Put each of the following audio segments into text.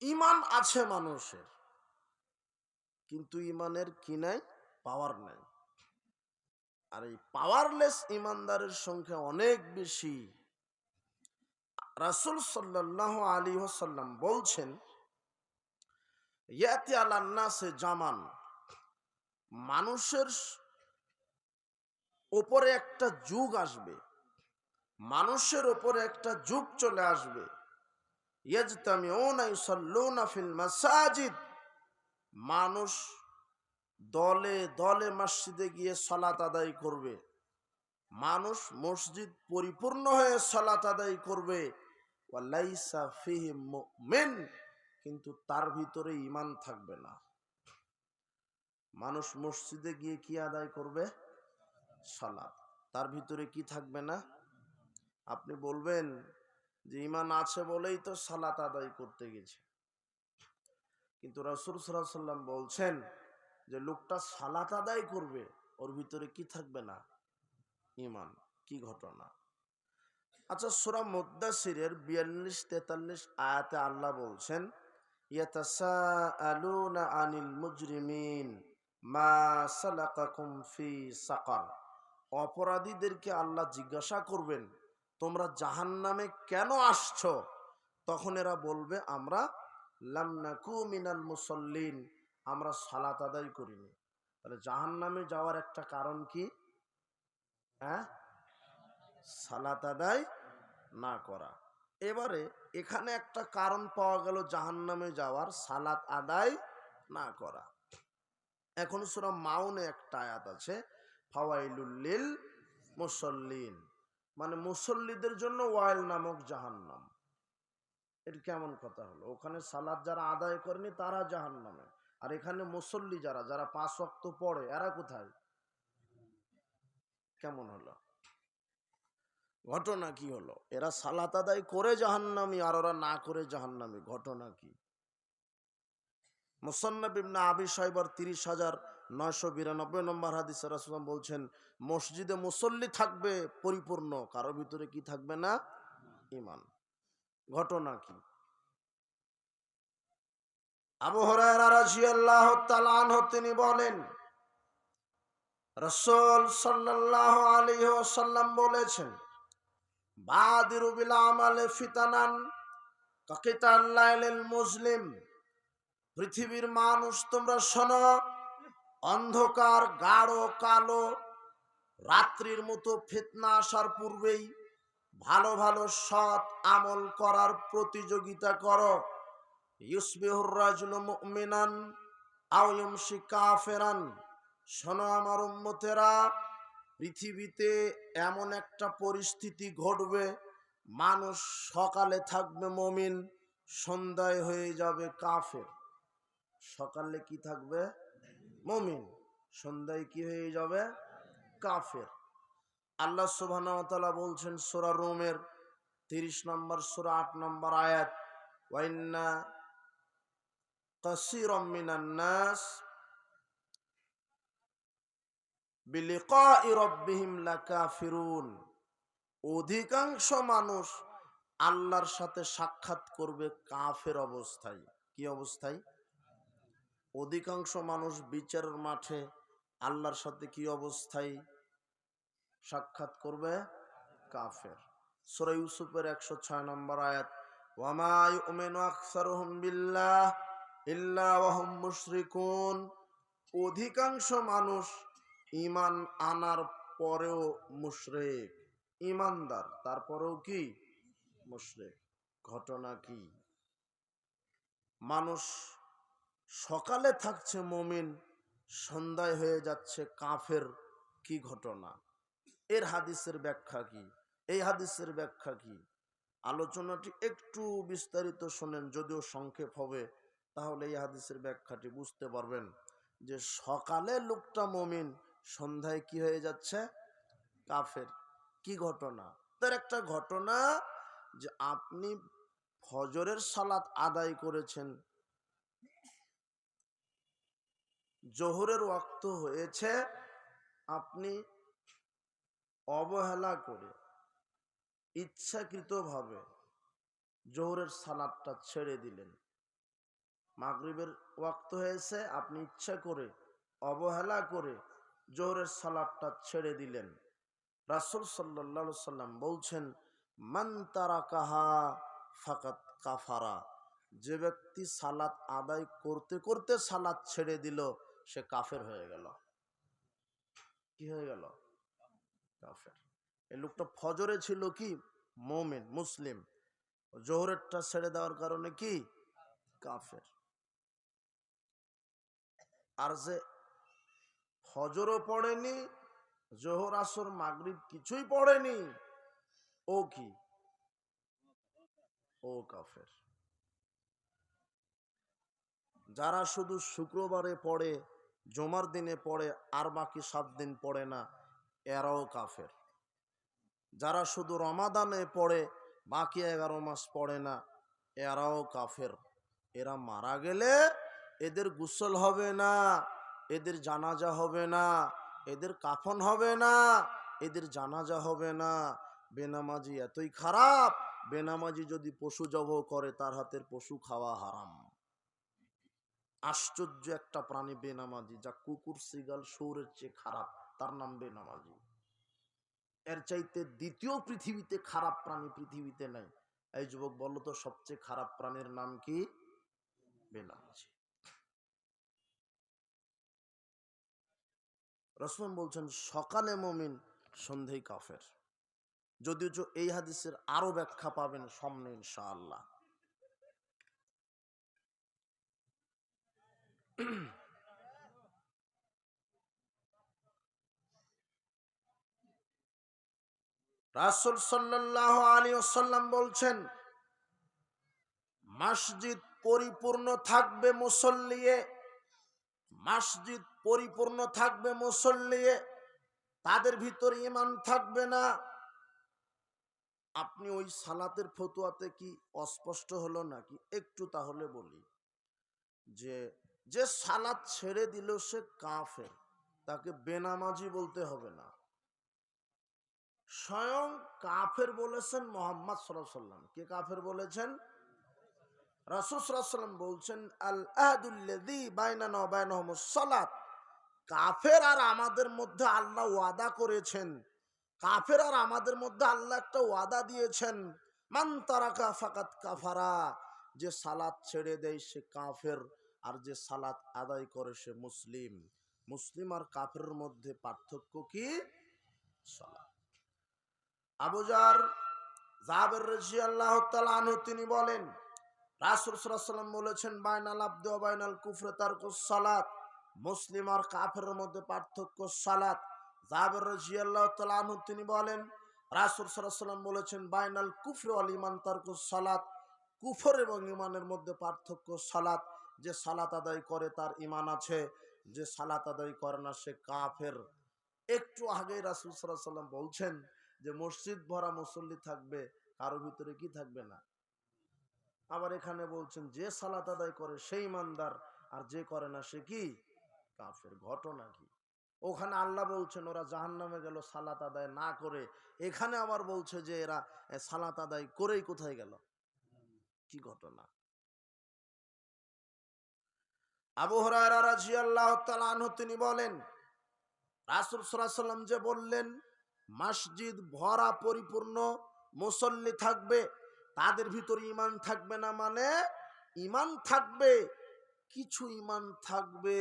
ইমান আছে মানুষের, কিন্তু ইমানের কি নাই? পাওয়ার নাই। আর এই পাওয়ারলেস ইমানদারের সংখ্যা অনেক বেশি। রাসূল সাল্লাল্লাহু আলাইহি ওয়াসাল্লাম বলছেন, ইয়াতি আলান নাসে জামান, মানুষের ওপরে একটা যুগ আসবে, মানুষের ওপরে একটা যুগ চলে আসবে। ইয়াজতামিউনা ইউসাল্লুনা ফিল মাসাজিদ, মানুষ দলে দলে মসজিদে গিয়ে সালাত আদায় করবে, মানুষ মসজিদ পরিপূর্ণ হয়ে সালাত আদায় করবে। ওয়ালাইসা ফিহি মুমিন, কিন্তু তার ভিতরে ঈমান থাকবে না। মানুষ মসজিদে গিয়ে কি আদায় করবে? সালাত। তার ভিতরে কি থাকবে না? আপনি বলবেন যে ঈমান আছে বলেই তো সালাত আদায় করতে গেছে, কিন্তু রাসূল সাল্লাল্লাহু আলাইহি ওয়াসাল্লাম বলছেন যে লোকটা সালাত আদায় করবে, ওর ভিতরে কি থাকবে না? ঈমান। কি ঘটনা? আচ্ছা, সূরা মুদ্দাসসিরের ৪২-৪৩ আয়াতে আল্লাহ বলছেন, ইয়াতাসাআলুনা আনিল মুজরিমিন মা সালাকাকুম ফি সাকার, অপরাধীদেরকে আল্লাহ জিজ্ঞাসা করবেন, তোমরা জাহান্নামে কেন আসছো? তখন এরা বলবে, আমরা লাম নাকু মিনাল মুসাল্লিন, আমরা সালাত আদায় করিনি। তাহলে জাহান্নামে যাওয়ার একটা কারণ কি? হ্যাঁ, সালাত আদায় না করা। এবারে এখানে একটা কারণ পাওয়া গেল জাহান্নামে যাওয়ার, সালাত আদায় না করা। এখন সূরা মাউনে একটা আয়াত আছে, ফাওয়াইলুল লিল মুসাল্লিন, মানে মুসল্লিদের জন্য ওয়াইল নামক জাহান্নাম। এটা কেমন কথা হলো? ওখানে সালাত যারা আদায় করেনি তারা জাহান্নামে, আর এখানে মুসল্লি যারা যারা 5 ওয়াক্ত পড়ে এরা কোথায়? কেমন হলো? ঘটনা কি হলো? এরা সালাত আদায় করে জাহান্নামী আর ওরা না করে জাহান্নামী, ঘটনা কি? মুসান্নাফ ইবনে আবি শাইবার ৩০,৯৯২ নম্বর হাদিসে রাসূল বলছেন, মসজিদে মুসল্লি থাকবে পরিপূর্ণ, কারো ভিতরে কি থাকবে না? ঈমান। ঘটনা কি? আবু হুরায়রা রাদিয়াল্লাহু তাআলা আনহু তিনি বলেন, রাসূল সাল্লাল্লাহু আলাইহি ওয়াসাল্লাম বলেছেন, বাদিরু বিল আমালি ফিতানান কাকিতাল লাইলিল মুসলিম, পৃথিবীর মানুষ তোমরা শোনো, অন্ধকার গাঢ় কালো রাত্রির মতো ফিতনা আসার পূর্বেই ভালো ভালো সৎ আমল করার প্রতিযোগিতা করো। ইউসবিহুর রাজুলু মুমিনান আও ইউমসি কাফিরান, শোনো আমার উম্মতেরা, পৃথিবীতে এমন একটা পরিস্থিতি ঘটবে, মানুষ সকালে থাকবে মুমিন, সন্ধ্যায় হয়ে যাবে কাফের। সকালে কি থাকবে? মুমিন, সন্ধ্যায় কি হয়ে যাবে? কাফের। আল্লাহ সুবহানাহু ওয়া তাআলা বলছেন সূরা রুমের 30 নম্বর সূরা 8 নম্বর আয়াত, ওয়া ইন্না কাসীরাম মিনান নাস বিলিকাই রাব্বিহিম লাকাফিরুন, অধিকাংশ মানুষ আল্লাহর সাথে সাক্ষাৎ করবে কাফের অবস্থায়। কি অবস্থায়? অধিকাংশ মানুষ বিচারের মাঠে আল্লাহর সাথে কি অবস্থায় সাক্ষাৎ করবে? কাফের। সূরা ইউসুফের 106 নম্বর আয়াত, ওয়া মা ইউমিনু আকসারুহুম বিল্লাহ ইল্লা ওয়া হুম মুশরিকুন, অধিকাংশ মানুষ ঈমান আনার পরেও মুশরিক, ঈমানদার তারপরেও কি মুশরিক। ঘটনা কি? মানুষ সকালে থাকছে মুমিন, সন্ধ্যায় হয়ে যাচ্ছে কাফের। কি ঘটনা? এর হাদিসের ব্যাখ্যা কি? এই হাদিসের ব্যাখ্যা কি? আলোচনাটি একটু বিস্তারিত শোনেন, যদিও সংক্ষেপ হবে, তাহলে এই হাদিসের ব্যাখ্যাটি বুঝতে পারবেন যে সকালে লোকটা মুমিন, সন্ধ্যায় কি হয়ে যাচ্ছে? কাফের। কি ঘটনা? তার একটা ঘটনা যে আপনি ফজরের সালাত আদায় করেছেন, জোহরের ওয়াক্ত হয়েছে, আপনি অবহেলা করে ইচ্ছাকৃতভাবে জোহরের সালাতটা ছেড়ে দিলেন, মাগরিবের ওয়াক্ত হয়েছে, আপনি ইচ্ছা করে অবহেলা করে জোহরের সালাতটা ছেড়ে দিলেন। রাসূল সাল্লাল্লাহু আলাইহি সাল্লাম বলছেন, মান তারাকাহা ফাকাত কাফারা, যে ব্যক্তি সালাত আদায় করতে করতে সালাত ছেড়ে দিল, সে কাফের হয়ে গেল। কি হয়ে গেল? কাফের। এই লোকটা ফজরে ছিল কি মুমিন মুসলিম, জোহরেরটা ছেড়ে দেওয়ার কারণে কি কাফের। আর যে ফজরও পড়েনি, জোহর আসর মাগরিব কিছুই পড়েনি, ও কি? ও কাফের। যারা শুধু শুক্রবারে পড়ে, জুমার দিনে পড়ে, আর বাকি 7 দিন পড়ে না, এরাও কাফের। যারা শুধু রমাদানে পড়ে, বাকি 11 মাস পড়ে না, এরাও কাফের। এরা মারা গেলে এদের গোসল হবে না, এদের জানাজা হবে না, এদের কাফন হবে না, এদের জানাজা হবে না। বেনামাজি এতই খারাপ, বেনামাজি যদি পশু জবাই করে, তার হাতের পশু খাওয়া হারাম। আশ্চর্য একটা প্রাণী বেনামাজি, যা কুকুর সিগাল শুয়োরের চেয়ে খারাপ, তার নাম বেনামাজি। এর চাইতে দ্বিতীয় পৃথিবীতে খারাপ প্রাণী পৃথিবীতে নাই। এই যুবক, বলো তো সবচেয়ে খারাপ প্রাণীর নাম কি? বেনামাজি। রাসূল বলছেন, সকালে মুমিন, সন্ধ্যায় কাফের। যদিও এই হাদিসের আরো ব্যাখ্যা পাবেন সামনে ইনশাআল্লাহ। রাসূল সাল্লাল্লাহু আলাইহি ওয়াসাল্লাম বলছেন, মসজিদ পরিপূর্ণ থাকবে মুসল্লিয়ে, মসজিদ পরিপূর্ণ থাকবে মুসল্লিয়ে, তাদের ভিতরে ঈমান থাকবে না। আপনি ওই সালাতের ফতোয়াতে কি অস্পষ্ট হলো নাকি? একটু তাহলে বলি, যে যে সালাত ছেড়ে দিল সে কাফের, তাকে বেনামাজি বলতে হবে না। স্বয়ং কাফের বলেছেন মুহাম্মদ সাল্লাল্লাহু আলাইহি ওয়াসাল্লাম। কে কাফের বলেছেন? রাসূল সাল্লাল্লাহু আলাইহি ওয়াসাল্লাম বলছেন, আল আহদুল্লাযী বাইনানা ওয়া বাইনাহুমুস সালাত। কাফের আর আমাদের মধ্যে আল্লাহ ওয়াদা করেছেন, কাফের আর আমাদের মধ্যে আল্লাহ একটা ওয়াদা দিয়েছেন, মান তারাকা ফাকাত কাফারা, যে সালাত ছেড়ে দেয় সে কাফের, আর যে সালাত আদায় করে সে মুসলিম। মুসলিম আর কাফেরের মধ্যে পার্থক্য কি? সালাত। আবু জার জাবের রাদিয়াল্লাহু তাআলা আনহু তিনি বলেন, রাসূল সাল্লাল্লাহু আলাইহি ওয়াসাল্লাম বলেছেন, বাইনাল আবদি ওয়া বাইনাল কুফরি তারকুস সালাত। মুসলিম আর কাফেরের মধ্যে পার্থক্য সালাত। জাবের রাদিয়াল্লাহু তাআলা আনহু তিনি বলেন, রাসূল সাল্লাল্লাহু আলাইহি ওয়াসাল্লাম বলেছেন, বাইনাল কুফরি ওয়াল ঈমান তারকুস সালাত। কুফর এবং ঈমানের মধ্যে পার্থক্য সালাত। যে সালাত আদায় করে তার ঈমান আছে, যে সালাত আদায় করে না সে কাফের। একটু আগে রাসূল সাল্লাল্লাহু আলাইহি ওয়াসাল্লাম বলছেন যে মসজিদ ভরা মুসল্লি থাকবে, কারো ভিতরে কি থাকবে না। আবার এখানে বলছেন যে সালাত আদায় করে সেই ইমানদার, আর যে করে না সে কি? কাফের। ঘটনা কি? ওখানে আল্লাহ বলছেন ওরা জাহান্নামে গেল সালাত আদায় না করে, এখানে আবার বলছে যে এরা সালাত আদায় করেই কোথায় গেল? কি ঘটনা? আবু হুরায়রা রাদিয়াল্লাহু তাআলা আনহু তিনি বলেন, রাসূল সাল্লাল্লাহু আলাইহি ওয়াসাল্লাম যে বললেন মসজিদ ভরা পরিপূর্ণ মুসল্লি থাকবে, তাদের ভিতরে ঈমান থাকবে না, মানে ঈমান থাকবে, কিছু ঈমান থাকবে,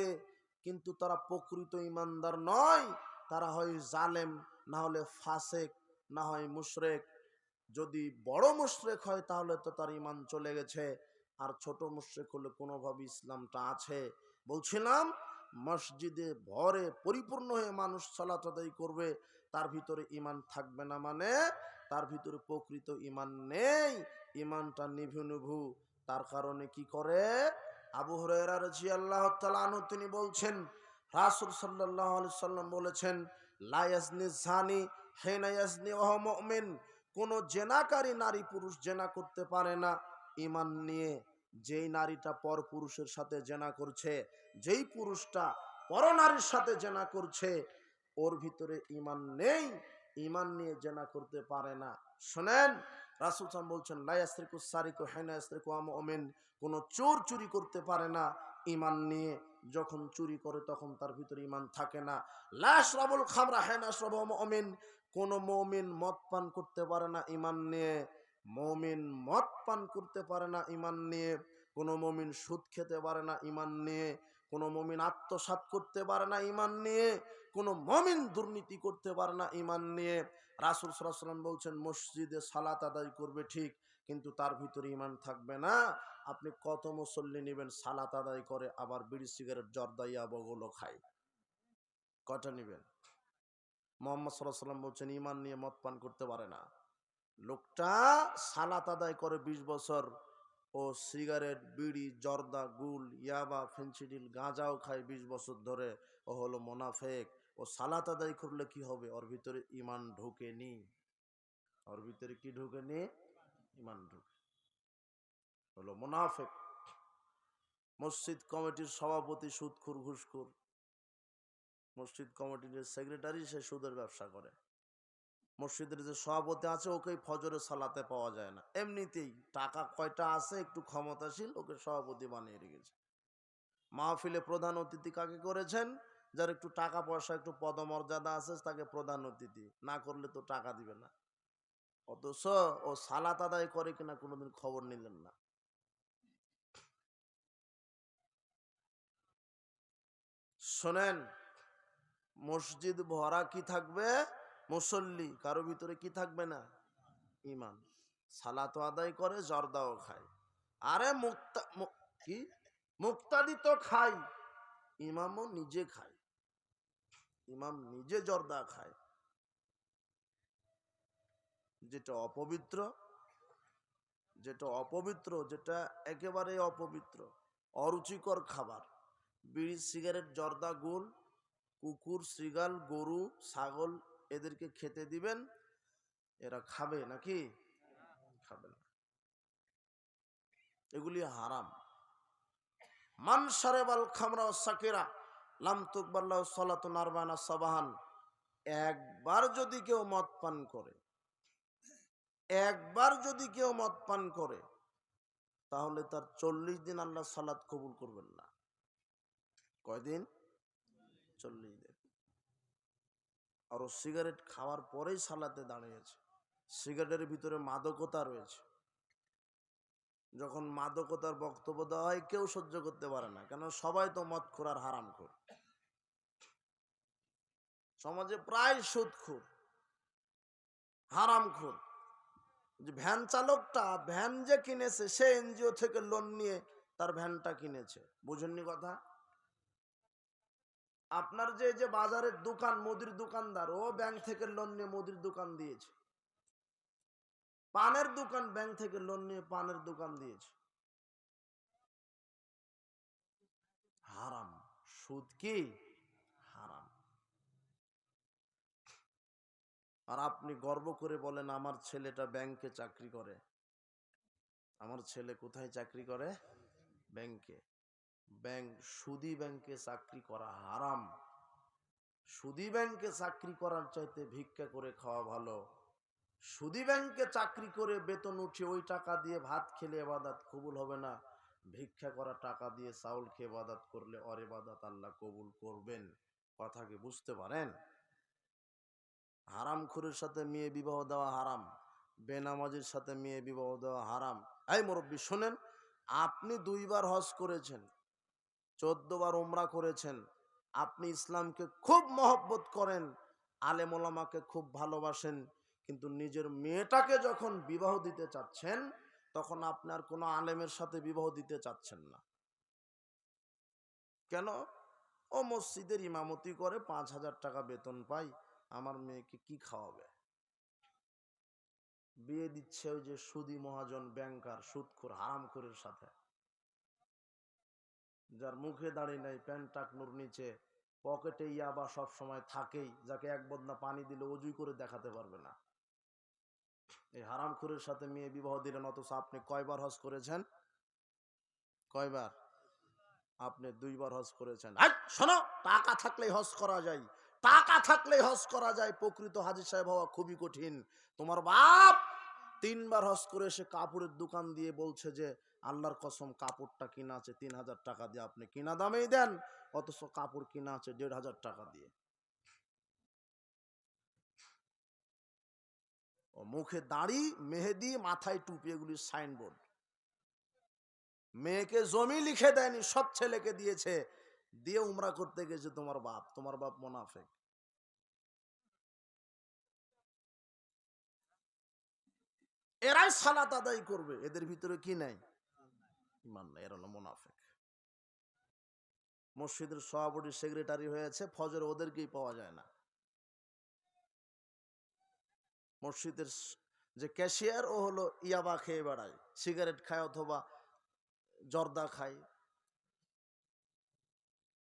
কিন্তু তারা প্রকৃত ঈমানদার নয়। তারা হয় জালেম, না হলে ফাসেক, না হয় মুশরিক। যদি বড় মুশরিক হয় তাহলে তো তার ঈমান চলে গেছে, আর ছোট মুশরিক হলে কোনোভাবে ইসলামটা আছে। বলছিলাম মসজিদে ভরে পরিপূর্ণ হয়ে মানুষ সালাত আদায় করবে, তার ভিতরে ঈমান থাকবে না, মানে তার ভিতরে প্রকৃত ঈমান নেই, ঈমানটা নিভু নিভু। তার কারণে কি করে? আবু হুরায়রা রাদিয়াল্লাহু তাআলা আনহু তিনি বলছেন, রাসূল সাল্লাল্লাহু আলাইহি সাল্লাম বলেছেন, লা ইয়াজনি জানি হিনা ইয়াজনি ওয়া হুয়া মুমিন। কোন জেনাকারী নারী পুরুষ জেনা করতে পারে না ঈমান নিয়ে। যেই নারীটা পর পুরুষের সাথে জেনা করছে, যেই পুরুষটা পর নারীর সাথে জেনা করছে, ওর ভিতরে ঈমান নেই, ঈমান নিয়ে জেনা করতে পারে না। শুনেন, রাসূল সাল্লাল্লাহু আলাইহি ওয়াসাল্লাম বলছেন লা ইয়াসরিকু সারিকু হিনা ইয়াসরিকু ওয়া মুমিন, কোন চোর চুরি করতে পারে না ঈমান নিয়ে, যখন চুরি করে তখন তার ভিতরে ঈমান থাকে না। লা ইয়াশরাবুল খামরা হিনা ইয়াশরাবু মুমিন, কোন মুমিন মদ পান করতে পারে না ঈমান নিয়ে, মুমিন মদ পান করতে পারে না ঈমান নিয়ে, কোন মুমিন সুদ খেতে পারে না ঈমান নিয়ে, কোন মুমিন আত্মসাৎ করতে পারে না ঈমান নিয়ে, কোন মুমিন দুর্নীতি করতে পারে না ঈমান নিয়ে। রাসূল সাল্লাল্লাহু আলাইহি ওয়াসাল্লাম বলছেন মসজিদে সালাত আদায় করবে ঠিক, কিন্তু তার ভিতরে ঈমান থাকবে না। আপনি কত মুসল্লি নেবেন সালাত আদায় করে আবার বিড়ি সিগারেট জর্দা ইয়াবাগুলো খায়, কয়টা নেবেন? মুহাম্মদ সাল্লাল্লাহু আলাইহি ওয়াসাল্লাম বলছেন ঈমান নিয়ে মদ পান করতে পারে না। লোকটা সালাত আদায় করে 20 বছর, ও সিগারেট বিড়ি জর্দা গুল ইয়াবা ফেন্সিডিল গাঁজাও খায় 20 বছর ধরে, ও হলো মুনাফিক। ও সালাত আদায় করলে কি হবে? ওর ভিতরে ঈমান ঢোকেনি। ওর ভিতরে কি ঢোকেনি? ঈমান ঢোকে, হলো মুনাফিক। মসজিদ কমিটির সভাপতি সুদখোর ঘুষখোর, মসজিদ কমিটির যে সেক্রেটারি সে সুদের ব্যবসা করে, মসজিদের যে সভাপতি আছে ওকে ফজরের সালাতে পাওয়া যায় না, এমনিতেই টাকা কয়টা আছে একটু ক্ষমতাশীল, ওকে সভাপতি বানিয়ে রেখেছে। মাহফিলে প্রধান অতিথি কাকে করেছেন? যার একটু টাকা পয়সা একটু পদমর্যাদা আছে তাকে প্রধান অতিথি, না করলে তো টাকা দিবে না। অথচ ও সালাত আদায় করে কিনা কোনোদিন খবর নিলেন না। শোনেন, মসজিদ ভরা কি থাকবে? মুসল্লি। কারো ভিতরে কি থাকবে না? ঈমান। সালাত আদায় করে জর্দাও খায়। আরে কি মুক্তাদি তো খায়, ইমামও নিজে খায়, ইমাম নিজে জর্দা খায়। যেটা অপবিত্র, যেটা অপবিত্র, যেটা একেবারে অপবিত্র, অরুচিকর খাবার, বিড়ি সিগারেট জর্দা গুল কুকুর শৃগাল গরু ছাগল এদেরকে খেতে দিবেন, এরা খাবে নাকি? খাবে না, এগুলি হারাম। মান শারাবাল খামরা ওয়াস সাকিরা লাম তুকবাল্লাহু সালাতুন আরবানা সাবাহান, একবার যদি কেউ মদ পান করে, একবার যদি কেউ মদ পান করে, তাহলে তার 40 দিন আল্লাহ সালাত কবুল করবেন না। কয়দিন? 40 দিন। আর ও সিগারেট খাওয়ার পরেই সালাতে দাঁড়িয়েছে। সিগারেটের ভিতরে মাদকতা রয়েছে। যখন মাদকতার বক্তব্য দেওয়া হয় কেউ সহ্য করতে পারে না, কেন সবাই তো মদখোর আর হারামখোর। সমাজে প্রায় সুদখোর হারামখোর। যে ভ্যান চালকটা ভ্যান যে কিনেছে সে এনজিও থেকে লোন নিয়ে তার ভ্যানটা কিনেছে, বুঝেননি কথা? আপনার যে যে বাজারের দোকান মুদির দোকানদার ও ব্যাংক থেকে লোন নিয়ে মুদির দোকান দিয়েছে, পানের দোকান ব্যাংক থেকে লোন নিয়ে পানের দোকান দিয়েছে। হারাম, সুদ কি হারাম। আর আপনি গর্ব করে বলেন আমার ছেলেটা ব্যাংকে চাকরি করে। আমার ছেলে কোথায় চাকরি করে? ব্যাংকে। ব্যাংক, সুদী ব্যাংকে চাকরি করা হারাম। সুদী ব্যাংকে চাকরি করার চাইতে ভিক্ষা করে খাওয়া ভালো। সুদী ব্যাংকে চাকরি করে বেতন উঠে ওই টাকা দিয়ে ভাত খেলে ইবাদত কবুল হবে না, ভিক্ষা করা টাকা দিয়ে চাউল খেয়ে ইবাদত করলে ওর ইবাদত আল্লাহ কবুল করবেন। কথা কি বুঝতে পারেন? হারামখোরের সাথে মেয়ে বিবাহ দেওয়া হারাম, বেনামাজির সাথে মেয়ে বিবাহ দেওয়া হারাম। এই মুরব্বী শোনেন, আপনি 2 বার হজ করেছেন, 14 বার উমরা করেছেন, আপনি ইসলামকে খুব মহব্বত করেন, আলেম ওলামাকে খুব ভালোবাসেন, কিন্তু নিজের মেয়েটাকে যখন বিবাহ দিতে চাচ্ছেন তখন আপনার কোনো আলেমের সাথে বিবাহ দিতে চাচ্ছেন না। কেন? ও মসজিদের ইমামতি করে 5,000 টাকা বেতন পাই, আমার মেয়েকে কি খাওয়াবে? বিয়ে দিচ্ছে ওই যে সুদী মহাজন ব্যাংকার সুদখোর হারামখোরের সাথে, যার মুখে দাঁড়িয়ে নাই, প্যান্ট টাকনুর নিচে, পকেটে ইয়াবা সব সময় থাকেই, যাকে এক বদনা পানি দিলে অজুই করে দেখাতে পারবে না। এই হারামখোরের সাথে মেয়ে বিবাহ দিলেন, অথচ আপনি কয়বার হজ করেছেন? কয়বার? আপনি 2 বার হজ করেছেন। শোনো, টাকা থাকলেই হজ করা যায়, টাকা থাকলেই হজ করা যায়, প্রকৃত হাজী সাহেব হওয়া খুবই কঠিন। তোমার বাপ 3 বার হজ করে এসে কাপড়ের দোকান দিয়ে বলছে যে আল্লাহর কসম কাপড়টা কিনা আছে 3000 টাকা দিয়ে, আপনি কিনা দামেই দেন, অথচ কাপড় কিনা আছে 1500 টাকা দিয়ে। ও মুখে দাড়ি, মেহেদি, মাথায় টুপি, এগুলি সাইনবোর্ড। মেয়েকে জমি লিখে দেয়নি, সব ছেলেকে দিয়েছে, দিয়ে উমরা করতে গেছে তোমার বাপ মুনাফিক। এরাই সালাত আদায় করবে, এদের ভিতরে কি নাই? ইমান নাই, এরা হলো মুনাফিক। মসজিদের সভাপতি সেক্রেটারি হয়েছে, ফজর ওদেরকেই পাওয়া যায় না। মসজিদের যে ক্যাশিয়ার, ও হলো ইয়াবা খেয়ে বেড়ায়, সিগারেট খায় অথবা জর্দা খায়।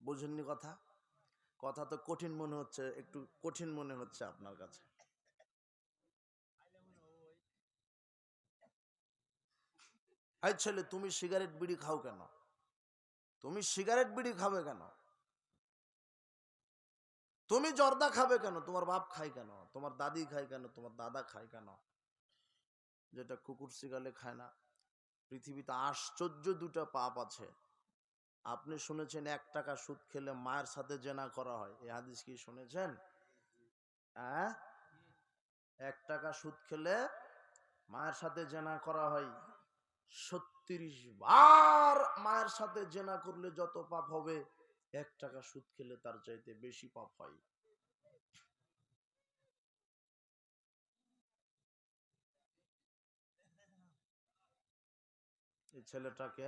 বুঝেননি কথা? কথা তো কঠিন মনে হচ্ছে, একটু কঠিন মনে হচ্ছে আপনার কাছে। এই ছেলে, তুমি সিগারেট বিড়ি খাও কেন? তুমি সিগারেট বিড়ি খাবে কেন? তুমি জর্দা খাবে কেন? তোমার বাপ খায় কেন? তোমার দাদি খায় কেন? তোমার দাদা খায় কেন? যেটা কুকুর শিগালে খায় না। পৃথিবীতে আশ্চর্য 2টা পাপ আছে। আপনি শুনেছেন 1 টাকা সুদ খেলে মায়ের সাথে জেনা করা হয়, এই হাদিস কি শুনেছেন? হ্যাঁ, 1 টাকা সুদ খেলে মায়ের সাথে জেনা করা হয়। 36 বার মায়ের সাথে জেনা করলে যত পাপ হবে, 1 টাকা সুদ খেলে তার চাইতে বেশি পাপ হয়। এই ছেলেটাকে,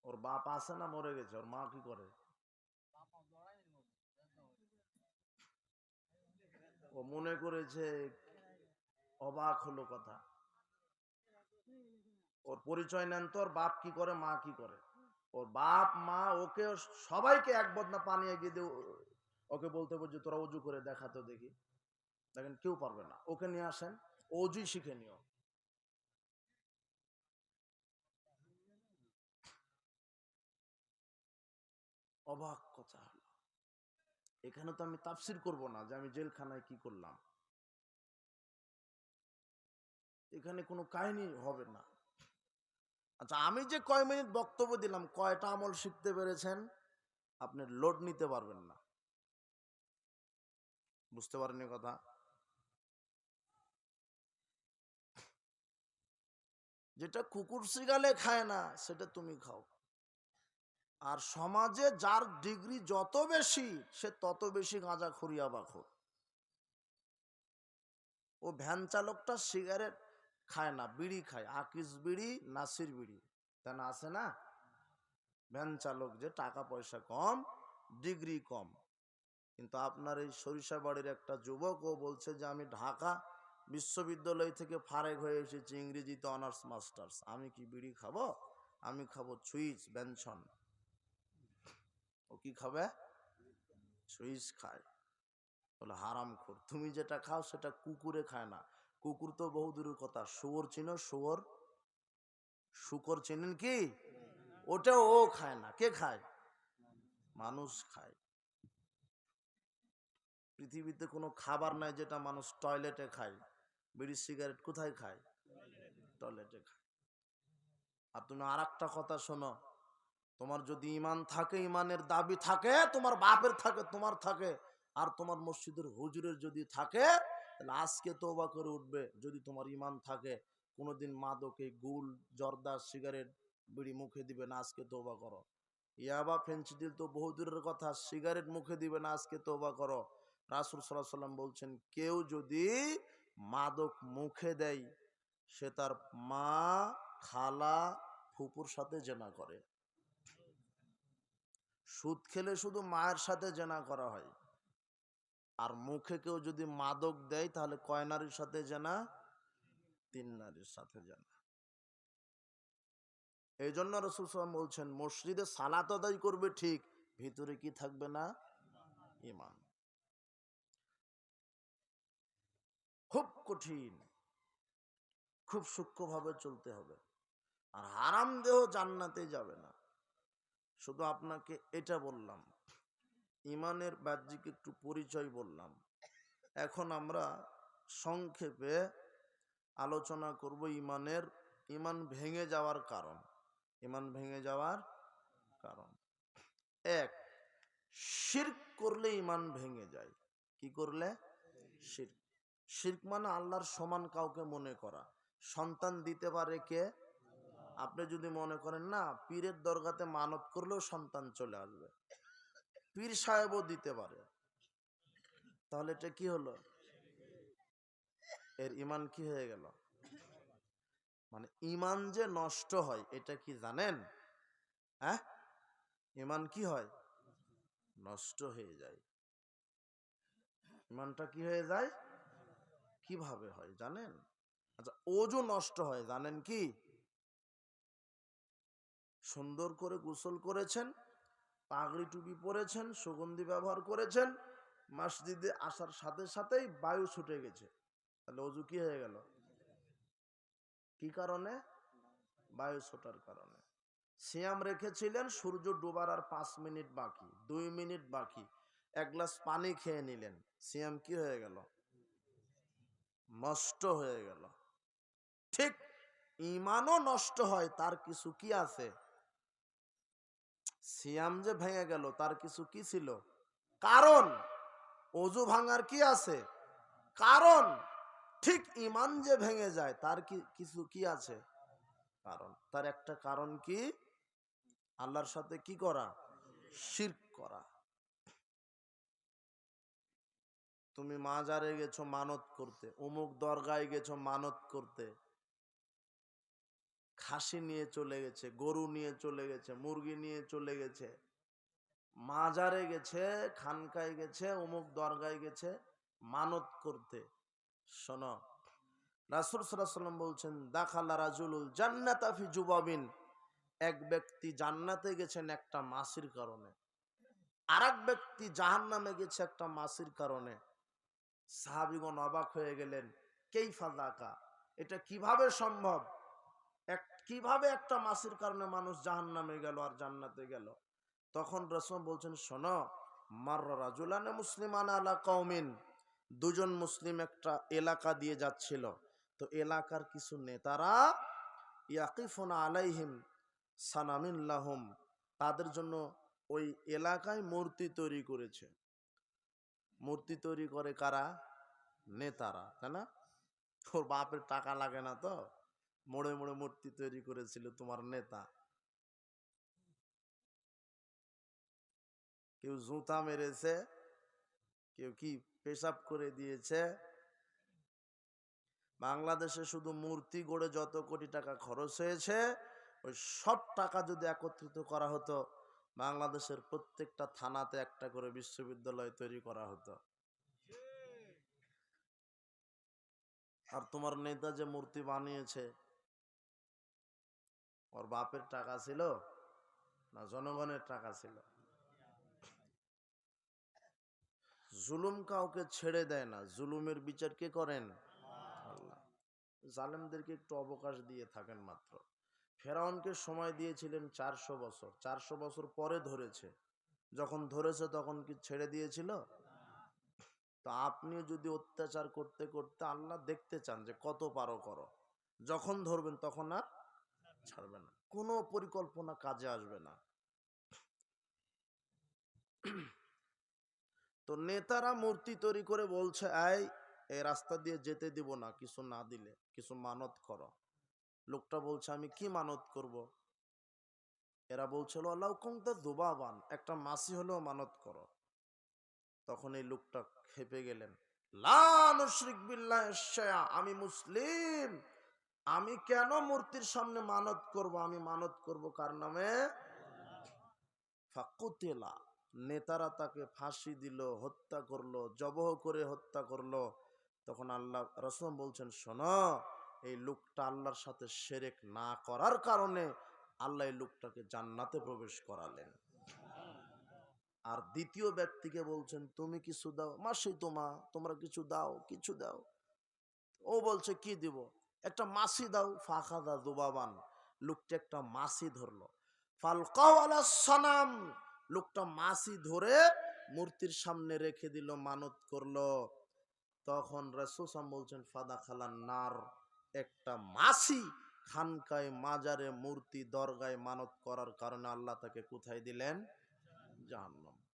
ওর বাপ আছে না মরে গেছে? ওর মা কি করে? ও মনে করেছে, অবাক হলো কথা। ওর পরিচয় নেন তো, ওর বাপ কি করে, মা কি করে? ওর বাপ মা ওকে, সবাইকে এক বদনা পানি এগিয়ে দিয়ে ওকে বলতে বলছে তোরা অজু করে দেখাতো দেখি। দেখেন কেউ পারবে না। ওকে নিয়ে আসেন, অজুই শিখে নিও। অবাক কথা হলো। এখানে তো আমি তাফসির করব না যে আমি জেলখানায় কি করলাম, এখানে কোনো কাহিনী হবে না। আচ্ছা, আমি যে কয় মিনিট বক্তব্য দিলাম, কয়টা আমল শিখতে পেরেছেন? আপনি লোড নিতে পারবেন না। বুঝতে পারেননি কথা? যেটা কুকুর শিগালে খায় না, সেটা তুমি খাও। আর সমাজে যার ডিগ্রি যত বেশি, সে তত বেশি গাঁজা খড়িয়া বাখর। ও ভ্যান চালকটা সিগারেট খায় না, বিড়ি খায়, আকিস বিড়ি, নাসির বিড়ি, তা না আছে না? ভ্যান চালক যে টাকা পয়সা কম, ডিগ্রি কম। কিন্তু আপনার এই সরিষাবাড়ির একটা যুবক, ও বলছে যে আমি ঢাকা বিশ্ববিদ্যালয় থেকে ফারেক হয়ে এসেছি, ইংরেজিতে অনার্স মাস্টার্স, আমি কি বিড়ি খাবো? আমি খাবো সুইচ বেনসন। ও কি খাবে? সুইচ খায়। বলে হারামখোর। তুমি যেটা খাও সেটা কুকুরে খায় না। কুকুর তো বহু দূরের কথা, শুয়োর চিনো? শুয়োর, শুকর চেনেন কি? ওটাও ও খায় না। কে খায়? মানুষ খায়। পৃথিবীতে কোনো খাবার নাই যেটা মানুষ টয়লেটে খায়। বিড়ি সিগারেট কোথায় খায়? টয়লেটে খায়। আর তুমি আর একটা কথা শোনো, তোমার যদি ইমান থাকে, ইমানের দাবি থাকে, তোমার বাপের থাকে, তোমার থাকে, আর তোমার মসজিদের হুজুরের যদি থাকে, তাহলে আজকে তওবা করে উঠবে। যদি তোমার ইমান থাকে, কোনোদিন মাদকে, গুল, জর্দা, সিগারেট, বিড়ি মুখে দিবে না, আজকে তওবা করো। ইয়াবা, ফেন্সিডিল তো বহু দূরের কথা, সিগারেট মুখে দিবে না, আজকে তওবা করো। রাসূল সাল্লাল্লাহু আলাইহি ওয়াসাল্লাম বলছেন, কেউ যদি মাদক মুখে দেয়, সে তার মা, খালা, ফুপুর সাথে জেনা করে। সুদ খেলে শুধু মায়ের সাথে জেনা করা হয়। আর মুখে কেউ যদি মাদক দেয়, তাহলে কয় নারীর সাথে জেনা? 3 নারীর সাথে জেনা। এই জন্য রাসূল সাল্লাল্লাহু আলাইহি ওয়াসাল্লাম বলছেন, মসজিদে সালাত আদায় করবে ঠিক, ভিতরে কি থাকবে না? ঈমান। খুব কঠিন, খুব সূক্ষ্মভাবে চলতে হবে। আর হারাম দেহ জান্নাতে যাবে না। শুধু আপনাকে এটা বললাম, ইমানের বাহ্যিক একটু পরিচয় বললাম। এখন আমরা সংক্ষেপে আলোচনা করব ইমান ভেঙে যাওয়ার কারণ। ইমান ভেঙে যাওয়ার কারণ এক, শিরক করলে ইমান ভেঙে যায়। কি করলে? শিরক। শিরক মানে আল্লাহর সমান কাউকে মনে করা। সন্তান দিতে পারে কে? আপনি যদি মনে করেন না পীরের দরগাতে মানত করলেও সন্তান চলে আসবে, পীর সাহেবও দিতে পারে, তাহলে এটা কি হলো? এর ইমান কি হয়ে গেল? মানে ইমান যে নষ্ট হয় এটা কি জানেন? হ্যাঁ, ইমান কি হয়? নষ্ট হয়ে যায়। ইমানটা কি হয়ে যায়? কিভাবে হয় জানেন? আচ্ছা, ওযু নষ্ট হয় জানেন কি? সুন্দর করে গোসল করেছেন, পাগড়ি টুপি পরেছেন, সুগন্ধি ব্যবহার করেছেন, মসজিদে আসার সাথে সাথেই বায়ু ছুটে গেছে, তাহলে ওযু কি হয়ে গেল? কি কারণে? বায়ু ছোটার কারণে। সিয়াম রেখেছিলেন, সূর্য ডোবার আর 5 মিনিট বাকি, 2 মিনিট বাকি, এক গ্লাস পানি খেয়ে নিলেন, সিয়াম কি হয়ে গেল? নষ্ট হয়ে গেল। ঠিক ইমানও নষ্ট হয়, তার কিছু কি আছে? সিয়াম যে ভেঙে গেল তার কিছু কি ছিল? কারণ। ওযু ভাঙার কি আছে? কারণ। ঠিক ইমান যে ভেঙে যায় তার কিছু কি আছে? কারণ। তার একটা কারণ কি? আল্লাহর সাথে কি করা? শিরক করা। তুমি মাজারে গেছো মানত করতে, অমুক দরগায় গেছো মানত করতে, খাসি নিয়ে চলে গেছে, গরু নিয়ে চলে গেছে, মুরগি নিয়ে চলে গেছে, মাজারে গেছে, খানকায় গেছে, অমুক দরগায় গেছে মানত করতে। শোনো, রাসূল সাল্লাল্লাহু আলাইহি ওয়াসাল্লাম বলছেন, দাখালা রাজুলুল জান্নাতা ফি জুবাবিন, এক ব্যক্তি জান্নাতে গেছেন একটা মাছির কারণে, আরেক ব্যক্তি জাহান্নামে গেছে একটা মাছির কারণে। সাহাবীগণ অবাক হয়ে গেলেন, কাইফা যাকা, এটা কিভাবে সম্ভব? কিভাবে একটা মাছির কারণে মানুষ জাহান্নামে গেল আর জান্নাতে গেল? তখন রাসূল বলছেন, শোনো, মাররা রাজুলানে মুসলিমান আলা কওমিন, দুজন মুসলিম একটা এলাকা দিয়ে যাচ্ছিল, তো এলাকার কিছু নেতারা ইয়াকিফুনা আলাইহিম সানামিন লাহুম, তাদের জন্য ওই এলাকায় মূর্তি তৈরি করেছে। মূর্তি তৈরি করে কারা? নেতারা, তাই না? ওর বাপের টাকা লাগে না তো, মোড়ে মোড়ে মূর্তি তৈরি করেছিল তোমার নেতা। কেউ জুতা মেরেছে, কেউ কি পেশাব করে দিয়েছে। বাংলাদেশে শুধু মূর্তি গড়ে যত কোটি টাকা খরচ হয়েছে, ওই সব টাকা যদি একত্রিত করা হতো, বাংলাদেশের প্রত্যেকটা থানাতে একটা করে বিশ্ববিদ্যালয় তৈরি করা হতো। আর তোমার নেতা যে মূর্তি বানিয়েছে, ওর বাপের টাকা ছিল না জনগণের টাকা ছিল? জুলুম কাউকে ছেড়ে দেয় না, জুলুমের বিচার কে করেন? আল্লাহ। জালেমদেরকে একটু অবকাশ দিয়ে থাকেন মাত্র। ফেরাউনকে সময় দিয়েছিলেন 400 বছর, 400 বছর পরে ধরেছে, যখন ধরেছে তখন কি ছেড়ে দিয়েছিল? তো আপনিও যদি অত্যাচার করতে করতে আল্লাহ দেখতে চান যে কত পারো করো, যখন ধরবেন তখন আর ছাড়বে না, কোনো পরিকল্পনা কাজে আসবে না। তো নেতারা মূর্তি তৈরি করে বলছে, এই রাস্তা দিয়ে যেতে দিব না কিছু না দিলে, কিছু মানত করো। লোকটা বলছে, আমি কি মানত করব? এরা বলছিল, আল্লাহ কুনতা দুবাবান, একটা মাছি হলেও মানত করো। তখন এই লোকটা খেপে গেলেন, লা নুশরিক বিল্লাহি শাইআ, আমি মুসলিম, আমি কেন মূর্তির সামনে মানত করব? আমি মানত করব কার নামে? ফাকুতিলা, নেতারা তাকে ফাঁসি দিল, হত্যা করলো, জবহ করে হত্যা করলো। তখন আল্লাহ রাসূল বলছেন, শোনো, এই লোকটা আল্লাহর সাথে শিরক না করার কারণে আল্লাহ এই লোকটাকে জান্নাতে প্রবেশ করালেন। আর দ্বিতীয় ব্যক্তিকে বলছেন, তুমি কিছু দাও, মাসি তোমরা কিছু দাও, কিছু দাও। ও বলছে, কি দিব? একটা মাছি দাও। ফাখাদা দুবাবান, লোকটা একটা মাছি ধরলো। ফালকাউ আলা সানাম, লোকটা মাছি ধরে মূর্তির সামনে রেখে দিল, মানত করলো। তখন রাসূল সাল্লাল্লাহু আলাইহি ওয়াসাল্লাম বলছেন ফাদা খালান নার, একটা মাছি খানকায় মাজারে মূর্তি দরগায় মানত করার কারণে আল্লাহ তাকে কোথায় দিলেন? জাহান্নাম।